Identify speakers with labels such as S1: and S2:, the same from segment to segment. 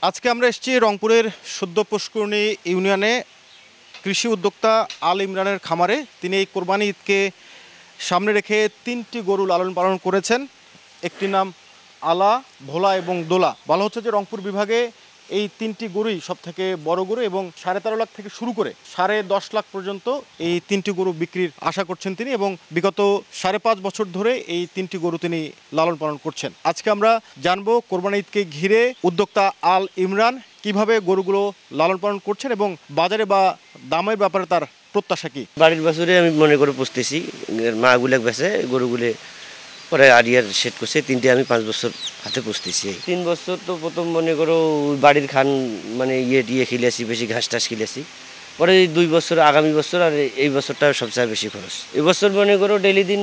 S1: আজকে আমরা এসেছি রংপুরের সদ্য পুষ্করণী ইউনিয়নে কৃষি উদ্যোক্তা আল ইমরানের খামারে। তিনি এই কোরবানি ঈদকে সামনে রেখে ৩টি গরু লালন পালন করেছেন। একটির নাম আলা, ভোলা এবং দোলা। বলা হচ্ছে যে রংপুর বিভাগে এই ৩টি গরুই সবথেকে বড় গরু এবং ১৩.৫ লাখ থেকে শুরু করে ১০.৫ লাখ পর্যন্ত এই ৩টি গরু বিক্রির আশা করছেন তিনি, এবং বিগত ৫.৫ বছর ধরে এই ৩টি গরু তিনি লালন পালন করছেন। আজকে আমরা জানবো কোরবানি ঈদকে ঘিরে উদ্যোক্তা আল ইমরান কিভাবে গরুগুলো লালন পালন করছেন এবং বাজারে বা দামের ব্যাপারে তার প্রত্যাশা কি।
S2: বাড়ির বছরে আমি মনে করে পুষতেছি, মাগুলো বেছে গরুগুলো পরে আরিয়ার সেট করছে। ৩টে আমি ৫ বছর হাতে পুষতেছি। ৩ বছর তো প্রথম মনে করো বাড়ির খান মানে ইয়ে খেলেছি, বেশি ঘাস টাস খেলেছি। পরে ২ বছর আগামী বছর আর এই বছরটা সবচেয়ে বেশি খরচ। এবছর মনে করো ডেলি দিন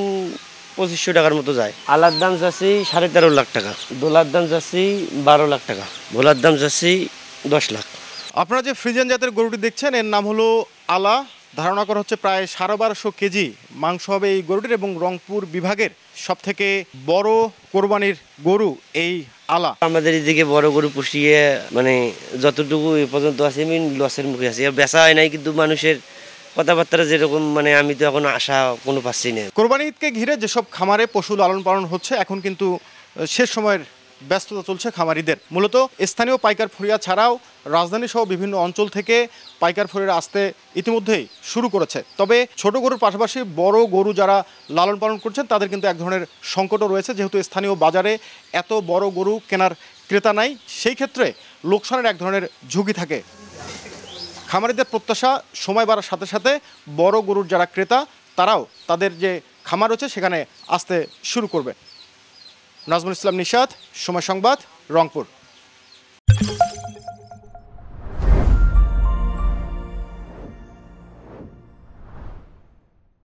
S2: ২৫০০ টাকার মতো যায়। আলার দাম যাচ্ছি ১৩.৫ লাখ টাকা, দোলার দাম যাচ্ছি ১২ লাখ টাকা, ভোলার দাম যাচ্ছি ১০ লাখ।
S1: আপনারা যে ফ্রিজিয়ান জাতের গরুটি দেখছেন এর নাম হলো আলা। ধারণা করা হচ্ছে প্রায় ১২৫০ কেজি মাংস হবে এই গরুটির, এবং রংপুর বিভাগের সবথেকে বড় কোরবানির গরু এই আলা।
S2: আমাদের এদিকে বড় গরু পুষিয়ে মানে যতটুকু এ পর্যন্ত আছে আমি লসের মুখে আছি। বেচা হয় নাই, কিন্তু মানুষের কথাবার্তা যেরকম মানে আমি তো এখন আশা কোনো পাচ্ছি না।
S1: কোরবানি ঈদকে ঘিরে যেসব খামারে পশু লালন পালন হচ্ছে এখন কিন্তু শেষ সময়ের ব্যস্ততা চলছে খামারিদের। মূলত স্থানীয় পাইকার ফুরিয়া ছাড়াও রাজধানী সহ বিভিন্ন অঞ্চল থেকে পাইকার ফুরিয়ারা আসতে ইতিমধ্যেই শুরু করেছে। তবে ছোট গরুর পাশাপাশি বড় গরু যারা লালন পালন করছেন তাদের কিন্তু এক ধরনের সংকটও রয়েছে, যেহেতু স্থানীয় বাজারে এত বড় গরু কেনার ক্রেতা নাই। সেই ক্ষেত্রে লোকসানের এক ধরনের ঝুঁকি থাকে। খামারিদের প্রত্যাশা সময় বাড়ার সাথে সাথে বড় গরুর যারা ক্রেতা তারাও তাদের যে খামার রয়েছে সেখানে আসতে শুরু করবে। নাজমুল ইসলাম নিশাত, সময় সংবাদ, রংপুর।